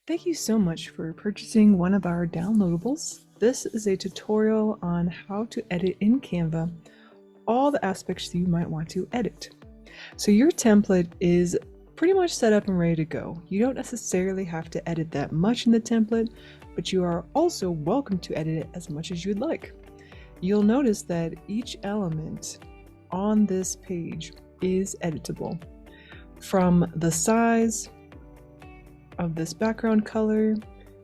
Thank you so much for purchasing one of our downloadables. This is a tutorial on how to edit in Canva all the aspects you might want to edit. So your template is pretty much set up and ready to go. You don't necessarily have to edit that much in the template, but you are also welcome to edit it as much as you'd like. You'll notice that each element on this page is editable. From the size of this background color,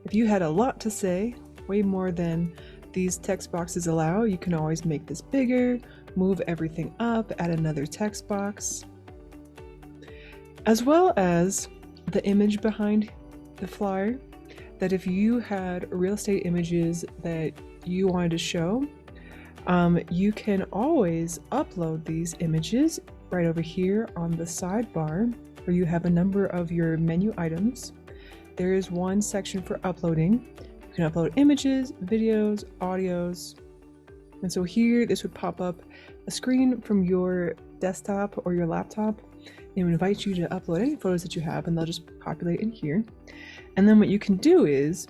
if you had a lot to say, way more than these text boxes allow, you can always make this bigger, move everything up, add another text box, as well as the image behind the flyer, that if you had real estate images that you wanted to show, you can always upload these images right over here on the sidebar where you have a number of your menu items. There is one section for uploading. You can upload images, videos, audios. And so here, this would pop up a screen from your desktop or your laptop. It would invite you to upload any photos that you have, and they'll just populate in here. And then what you can do is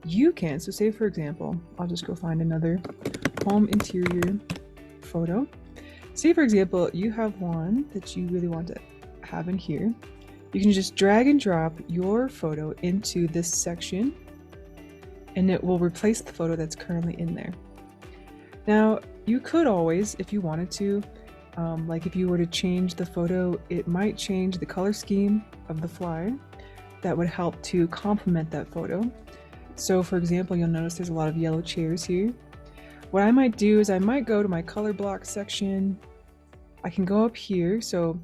you can, so say for example, I'll just go find another home interior photo. Say for example, you have one that you really want to have in here. You can just drag and drop your photo into this section and it will replace the photo that's currently in there. Now, you could always, if you wanted to, like if you were to change the photo, it might change the color scheme of the flyer. That would help to complement that photo. So for example, you'll notice there's a lot of yellow chairs here. What I might do is I might go to my color block section. I can go up here. So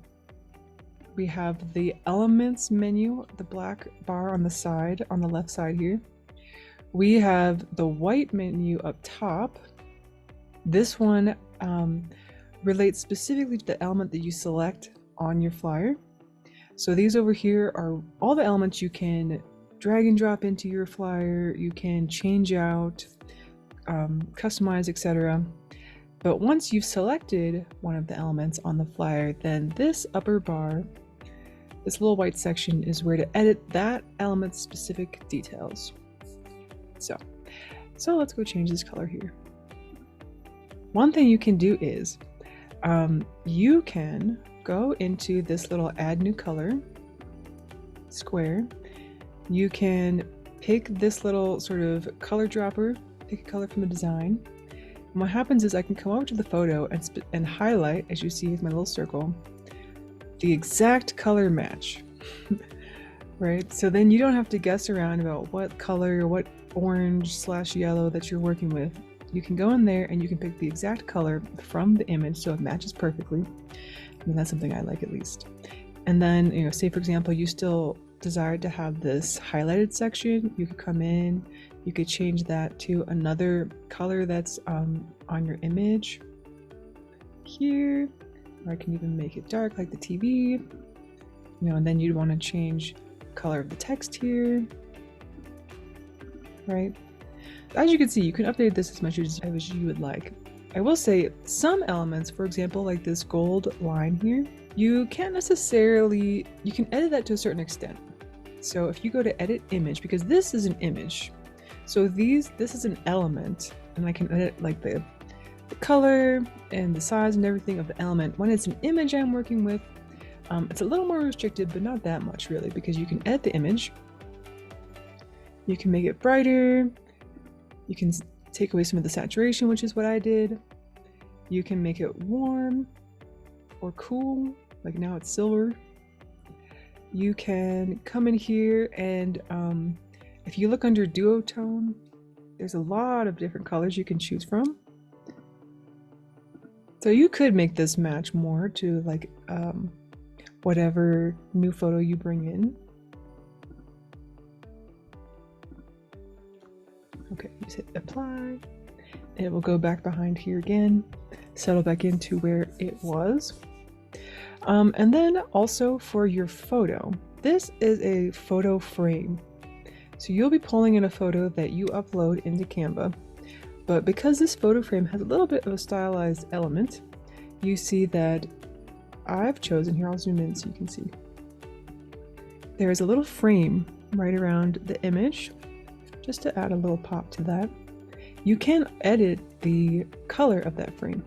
we have the elements menu, the black bar on the side, on the left side here. We have the white menu up top. This one relates specifically to the element that you select on your flyer. So these over here are all the elements you can drag and drop into your flyer, you can change out, customize, etc. But once you've selected one of the elements on the flyer, then this upper bar, this little white section, is where to edit that element's specific details. So let's go change this color here. One thing you can do is you can go into this little add new color square. You can pick this little sort of color dropper, pick a color from the design. And what happens is I can come over to the photo and highlight, as you see with my little circle, the exact color match, right? So then you don't have to guess around about what color or what orange/yellow that you're working with. You can go in there and you can pick the exact color from the image so it matches perfectly. I mean, that's something I like, at least. And then, you know, say for example, you still desire to have this highlighted section, you could come in, you could change that to another color that's on your image here, or I can even make it dark like the TV, you know, and then you'd want to change the color of the text here, right? As you can see, you can update this as much as you would like. I will say some elements, for example, like this gold line here, you can't necessarily, you can edit that to a certain extent. So if you go to edit image, because this is an image, so this is an element, and I can edit like the color and the size and everything of the element. When it's an image I'm working with, it's a little more restricted, but not that much really, because you can edit the image, you can make it brighter, you can take away some of the saturation, which is what I did. You can make it warm or cool, like now it's silver. You can come in here and if you look under duotone, there's a lot of different colors you can choose from. So you could make this match more to like whatever new photo you bring in. Okay, just hit apply. It will go back behind here again, settle back into where it was. And then also for your photo, this is a photo frame. So you'll be pulling in a photo that you upload into Canva, but because this photo frame has a little bit of a stylized element, you see that I've chosen, here I'll zoom in so you can see, there is a little frame right around the image, just to add a little pop to that. You can edit the color of that frame.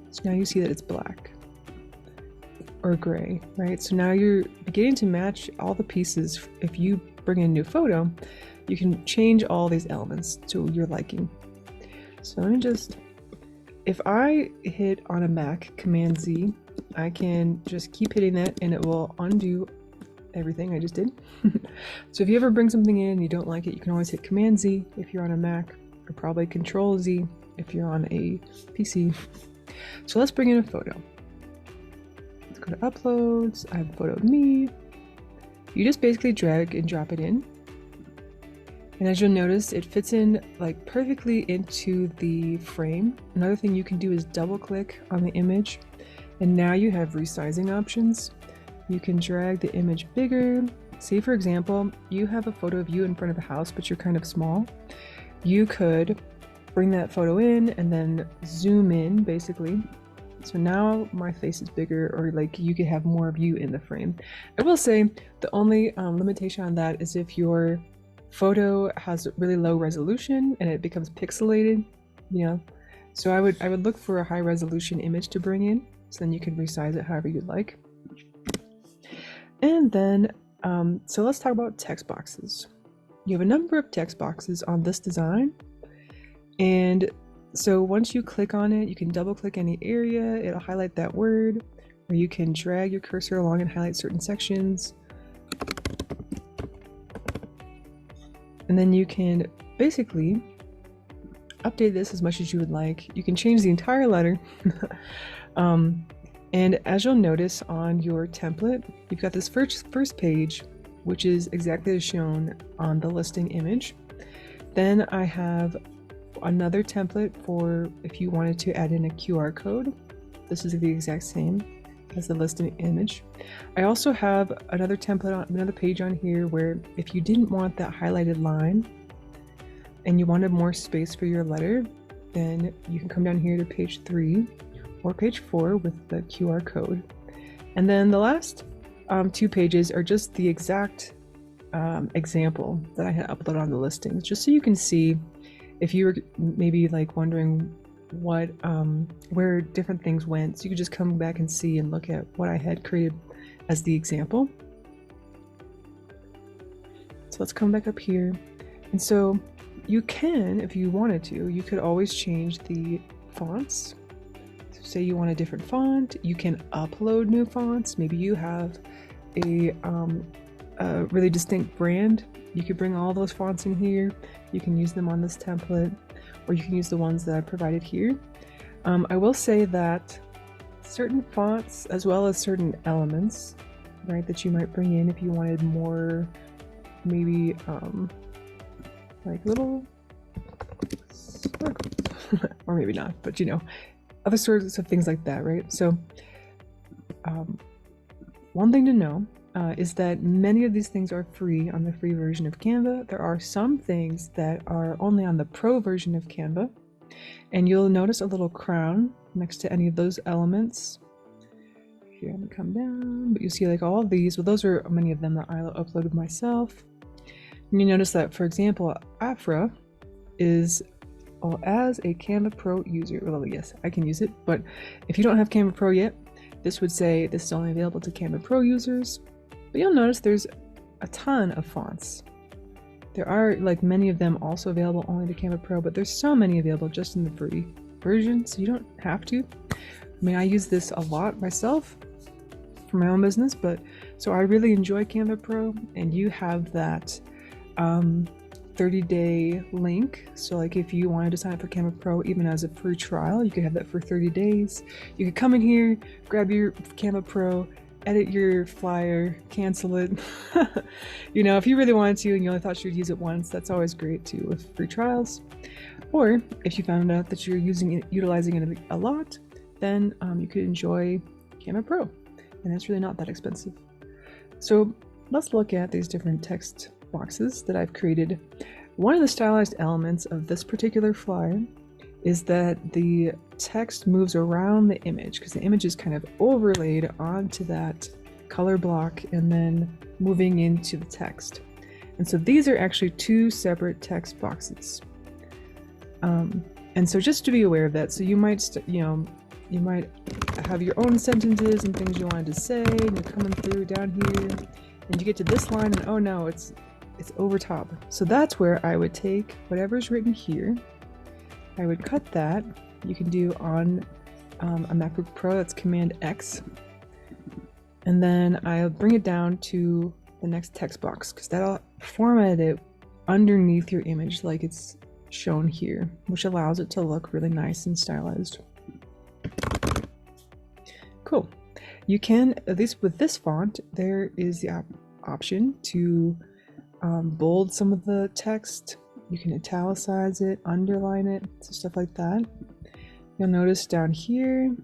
So now you see that it's black or gray, right? So now you're beginning to match all the pieces. If you bring in a new photo, you can change all these elements to your liking. So let me just, if I hit on a Mac, Command Z, I can just keep hitting that and it will undo everything I just did. So if you ever bring something in and you don't like it, you can always hit Command Z if you're on a Mac, or probably Control Z if you're on a PC. So let's bring in a photo. Let's go to Uploads. I have a photo of me. You just basically drag and drop it in. And as you'll notice, it fits in like perfectly into the frame. Another thing you can do is double click on the image. And now you have resizing options. You can drag the image bigger. Say for example, you have a photo of you in front of the house, but you're kind of small. You could bring that photo in and then zoom in basically. So now my face is bigger, or like you could have more of you in the frame. I will say the only limitation on that is if your photo has really low resolution and it becomes pixelated, so I would look for a high resolution image to bring in, so then you can resize it however you'd like. And then so let's talk about text boxes. You have a number of text boxes on this design, and so once you click on it, you can double click any area, it'll highlight that word, or you can drag your cursor along and highlight certain sections. And then you can basically update this as much as you would like. You can change the entire letter. And as you'll notice on your template, you've got this first page, which is exactly as shown on the listing image. Then I have another template for if you wanted to add in a QR code. This is the exact same as the listing image. I also have another template on another page on here where if you didn't want that highlighted line and you wanted more space for your letter, then you can come down here to page 3 or page 4 with the QR code. And then the last 2 pages are just the exact example that I had uploaded on the listings, just so you can see if you were maybe like wondering what where different things went, so you could just come back and see and look at what I had created as the example. So let's come back up here. And so you can, if you wanted to, you could always change the fonts. So say you want a different font, you can upload new fonts. Maybe you have a really distinct brand. You could bring all those fonts in here. You can use them on this template, or you can use the ones that I provided here. I will say that certain fonts, as well as certain elements, right, that you might bring in if you wanted more, maybe like little circles, or maybe not, but other sorts of things like that, right? So one thing to know is that many of these things are free on the free version of Canva. There are some things that are only on the pro version of Canva, and you'll notice a little crown next to any of those elements. Here, I'm gonna come down, but you see like all of these, well, those are many of them that I uploaded myself. And you notice that, for example, Afra is, well, as a Canva Pro user, well, yes, I can use it, but if you don't have Canva Pro yet, this would say this is only available to Canva Pro users. But you'll notice there's a ton of fonts. There are like many of them also available only to Canva Pro, but there's so many available just in the free version, so you don't have to. I mean, I use this a lot myself for my own business, but so I really enjoy Canva Pro, and you have that 30-day link. So like if you wanted to sign up for Canva Pro even as a free trial, you could have that for 30 days. You could come in here, grab your Canva Pro, edit your flyer, cancel it. If you really wanted to and you only thought you'd use it once, that's always great too with free trials. Or if you found out that you're utilizing it a lot, then you could enjoy Canva Pro, and it's really not that expensive. So let's look at these different text boxes that I've created. One of the stylized elements of this particular flyer is that the text moves around the image, because the image is kind of overlaid onto that color block and then moving into the text. And so these are actually two separate text boxes. And so just to be aware of that, so you might, you might have your own sentences and things you wanted to say, and you're coming through down here, and you get to this line, and oh no, it's over top. So that's where I would take whatever's written here, I would cut that. You can do on a MacBook Pro, that's Command X, and then I'll bring it down to the next text box, because that'll format it underneath your image like it's shown here, which allows it to look really nice and stylized. Cool. You can, at least with this font, there is the option to bold some of the text. You can italicize it, underline it, so stuff like that. You'll notice down here,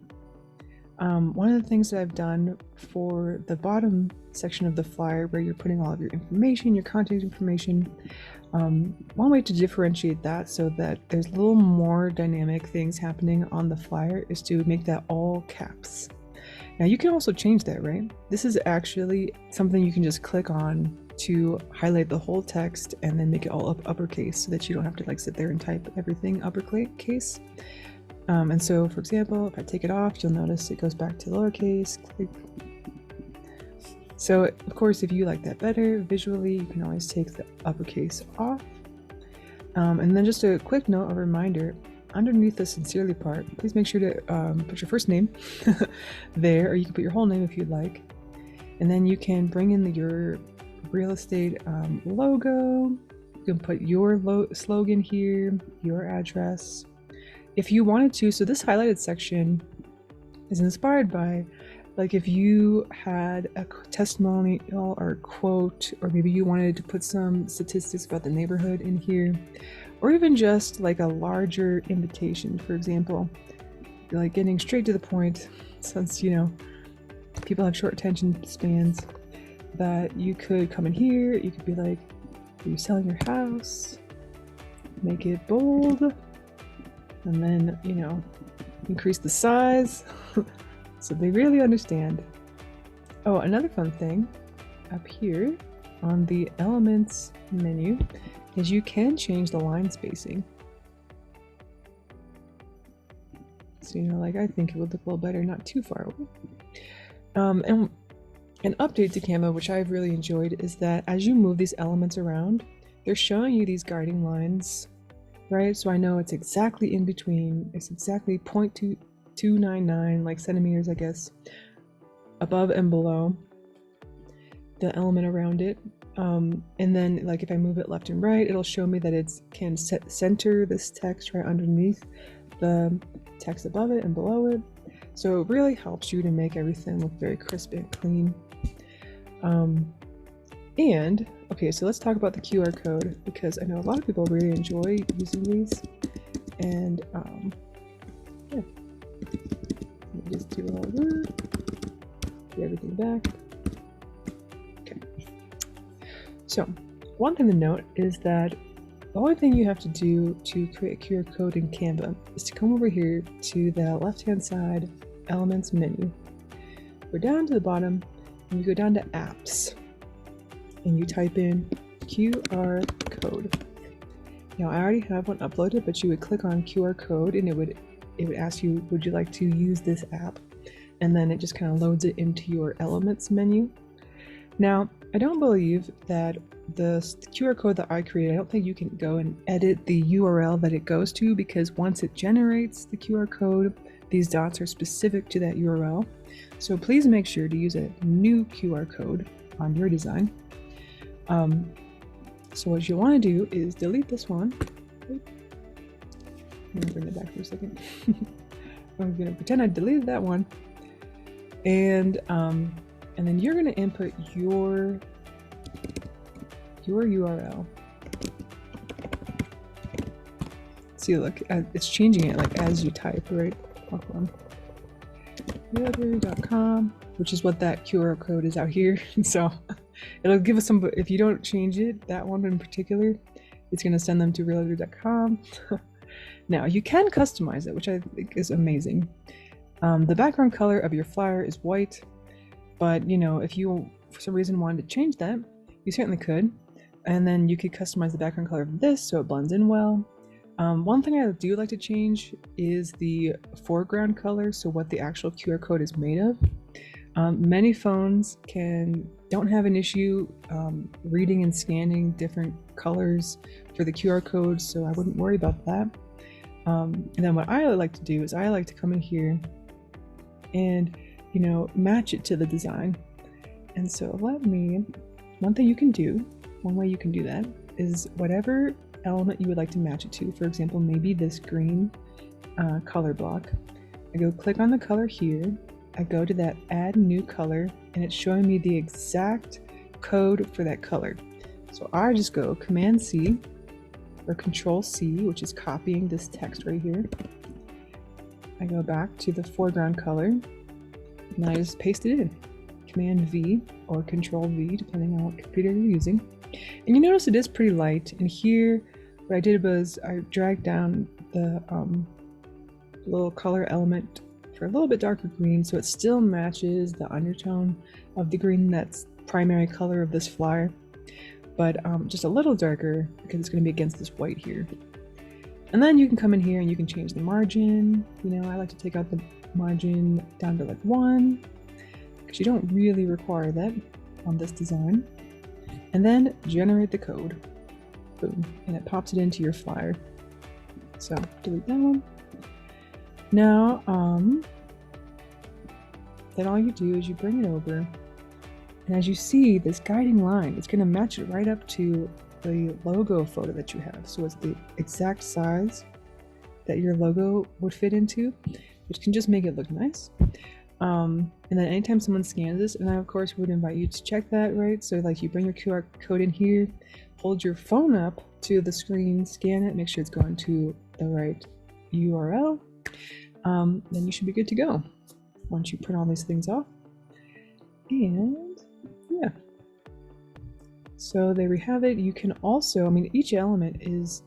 one of the things that I've done for the bottom section of the flyer where you're putting all of your information, your contact information, one way to differentiate that so that there's a little more dynamic things happening on the flyer is to make that all caps. Now you can also change that, right? This is actually something you can just click on to highlight the whole text and then make it all uppercase so that you don't have to like sit there and type everything uppercase. And so, for example, if I take it off, you'll notice it goes back to lowercase. Click. So, of course, if you like that better visually, you can always take the uppercase off. And then just a quick note, a reminder, underneath the sincerely part, please make sure to put your first name there, or you can put your whole name if you'd like. And then you can bring in your real estate logo. You can put your slogan here, your address. If you wanted to, so this highlighted section is inspired by, like, if you had a testimonial or a quote, or maybe you wanted to put some statistics about the neighborhood in here, or even just like a larger invitation, for example, like getting straight to the point, since, you know, people have short attention spans, that you could come in here, you could be like, are you selling your house? Make it bold. And then, you know, increase the size so they really understand. Oh, another fun thing up here on the elements menu is you can change the line spacing. So, you know, like, I think it would look a little better, not too far away. And an update to Canva, which I've really enjoyed, is that as you move these elements around, they're showing you these guiding lines, right? So I know it's exactly in between. It's exactly 0.299 like centimeters, I guess, above and below the element around it. And then, like, if I move it left and right, it'll show me that it can center this text right underneath the text above it and below it. So it really helps you to make everything look very crisp and clean. And okay, so let's talk about the QR code, because I know a lot of people really enjoy using these. And yeah, let me just do all that. Get everything back. Okay. So one thing to note is that the only thing you have to do to create a QR code in Canva is to come over here to the left-hand side Elements menu. Go down to the bottom and you go down to Apps and you type in QR code. Now I already have one uploaded, but you would click on QR code and it would ask you, would you like to use this app? And then it just kind of loads it into your Elements menu. Now, I don't believe that the QR code that I created, I don't think you can go and edit the URL that it goes to, because once it generates the QR code, these dots are specific to that URL. So please make sure to use a new QR code on your design. So what you want to do is delete this one. I'm gonna bring it back for a second. I'm gonna pretend I deleted that one. And then you're gonna input your URL. See, look, it's changing it like as you type, right? Realtor.com, which is what that QR code is out here. So it'll give us some, if you don't change it, that one in particular, it's going to send them to realtor.com. Now you can customize it, which I think is amazing. The background color of your flyer is white, but you know, if you for some reason wanted to change that, you certainly could. And then you could customize the background color of this so it blends in well. One thing I do like to change is the foreground color, so what the actual QR code is made of. Many phones don't have an issue reading and scanning different colors for the QR code, so I wouldn't worry about that. And then what I like to do is I like to come in here and, you know, match it to the design. And so one thing you can do, one way you can do that is whatever element you would like to match it to. For example, maybe this green color block. I go click on the color here. I go to that add new color and it's showing me the exact code for that color. So I just go Command C or Control C, which is copying this text right here. I go back to the foreground color and I just paste it in. Command V or Control V, depending on what computer you're using. And you notice it is pretty light. And here, what I did was I dragged down the little color element for a little bit darker green, so it still matches the undertone of the green that's primary color of this flyer, but just a little darker because it's going to be against this white here. And then you can come in here and you can change the margin. You know, I like to take out the margin down to like 1 because you don't really require that on this design. And then generate the code. Boom, and it pops it into your flyer. So delete that one. Now, then all you do is you bring it over, and as you see, this guiding line, it's going to match it right up to the logo photo that you have. So it's the exact size that your logo would fit into, which can just make it look nice. And then anytime someone scans this, and I of course would invite you to check that, right? So like you bring your QR code in here, hold your phone up to the screen, scan it, make sure it's going to the right URL. Then you should be good to go once you print all these things off. And yeah, so there we have it. You can also, I mean, each element is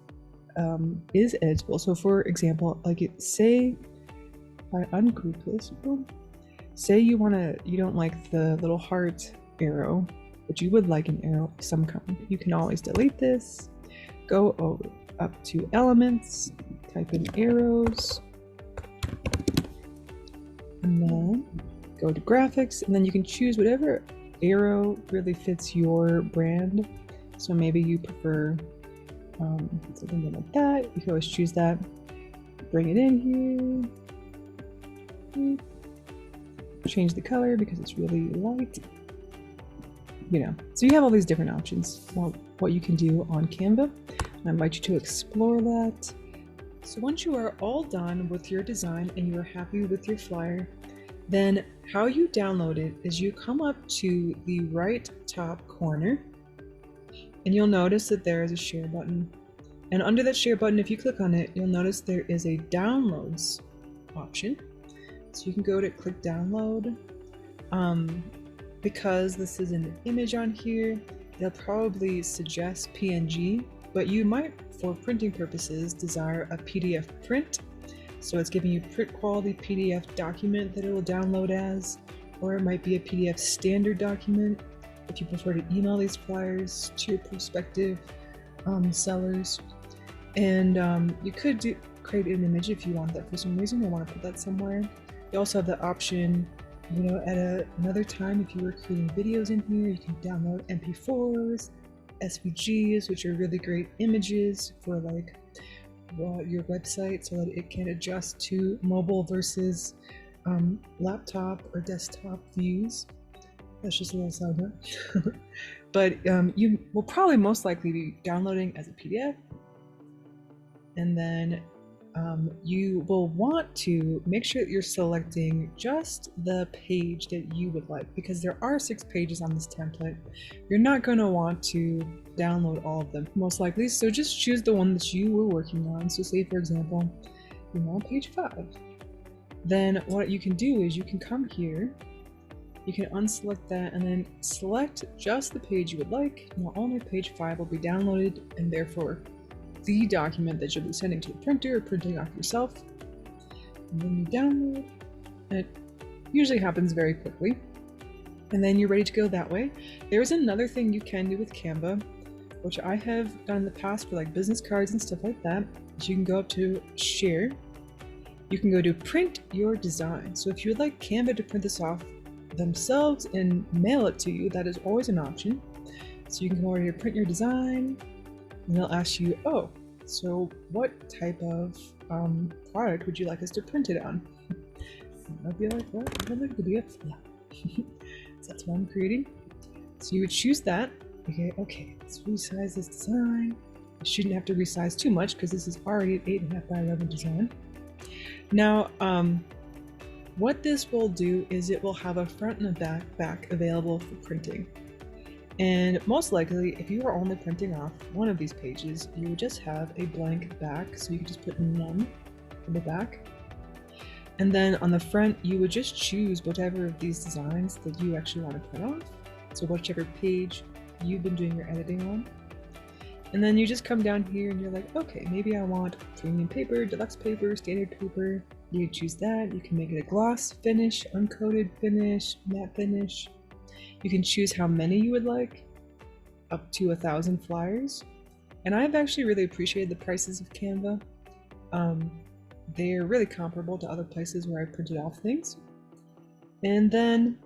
editable. So for example, like say I ungroup this, say you don't like the little heart arrow, but you would like an arrow of some kind. You can always delete this, go over up to elements, type in arrows, and then go to graphics, and then you can choose whatever arrow really fits your brand. So maybe you prefer something like that. You can always choose that, bring it in here, change the color because it's really light, you know. So you have all these different options, what you can do on Canva. I invite you to explore that. So once you are all done with your design and you are happy with your flyer, then how you download it is you come up to the right top corner and you'll notice that there is a share button. And under that share button, if you click on it, you'll notice there is a downloads option. So you can go to click download. Because this is an image on here, it'll probably suggest PNG, but you might, for printing purposes, desire a PDF print. So it's giving you print quality PDF document that it will download as, or it might be a PDF standard document if you prefer to email these flyers to your prospective sellers. And you could create an image if you want that for some reason or want to put that somewhere. You also have the option, you know, at another time, if you were creating videos in here, you can download MP4s, SVGs, which are really great images for like your website so that it can adjust to mobile versus laptop or desktop views. That's just a little side note. But you will probably most likely be downloading as a PDF, and then you will want to make sure that you're selecting just the page that you would like, because there are 6 pages on this template. You're not going to want to download all of them most likely, so just choose the one that you were working on. So say for example you want page 5, then what you can do is you can come here, you can unselect that and then select just the page you would like. Now only page 5 will be downloaded, and therefore the document that you'll be sending to the printer or printing off yourself. And then you download, and it usually happens very quickly. And then you're ready to go that way. There's another thing you can do with Canva, which I have done in the past for like business cards and stuff like that, is you can go up to share. You can go to print your design. So if you would like Canva to print this off themselves and mail it to you, that is always an option. So you can go over here, print your design, and they'll ask you, oh, so what type of product would you like us to print it on? I'd be like, well, I'd like to be it. Yeah. So that's what I'm creating. So you would choose that. Okay, let's resize this design. I shouldn't have to resize too much because this is already an 8.5 by 11 design. Now, what this will do is it will have a front and a back available for printing. And most likely, if you are only printing off one of these pages, you would just have a blank back, so you can just put none in the back. And then on the front, you would just choose whatever of these designs that you actually want to print off. So whichever page you've been doing your editing on. And then you just come down here and you're like, okay, maybe I want premium paper, deluxe paper, standard paper. You choose that. You can make it a gloss finish, uncoated finish, matte finish. You can choose how many you would like, up to 1,000 flyers. And I've actually really appreciated the prices of Canva. They're really comparable to other places where I printed off things. And then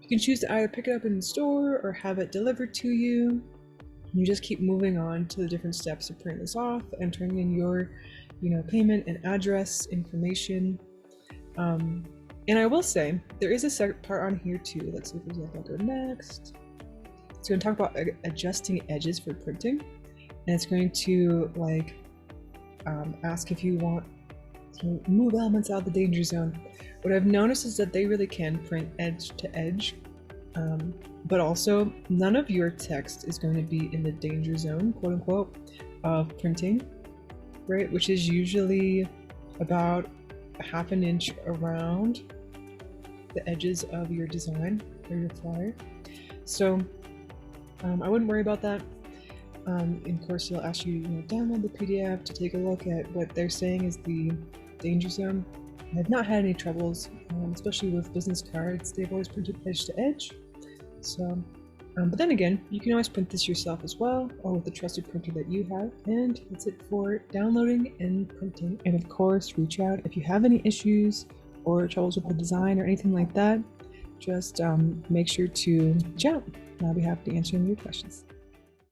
you can choose to either pick it up in the store or have it delivered to you. You just keep moving on to the different steps of printing this off, entering in your, payment and address information. And I will say there is a second part on here too. Let's see, for example, I'll go next. It's going to talk about adjusting edges for printing, and it's going to ask if you want to move elements out of the danger zone. What I've noticed is that they really can print edge to edge, but also none of your text is going to be in the danger zone, quote unquote, of printing, right? Which is usually about a half an inch around the edges of your design or your flyer. So I wouldn't worry about that. In course, they'll ask you to download the PDF to take a look at what they're saying is the danger zone. I've not had any troubles, especially with business cards. They've always printed edge to edge. So, but then again, you can always print this yourself as well, or with a trusted printer that you have. And that's it for downloading and printing. And of course, reach out if you have any issues or troubles with the design or anything like that. Just make sure to reach out, and I'll be happy to answer any of your questions.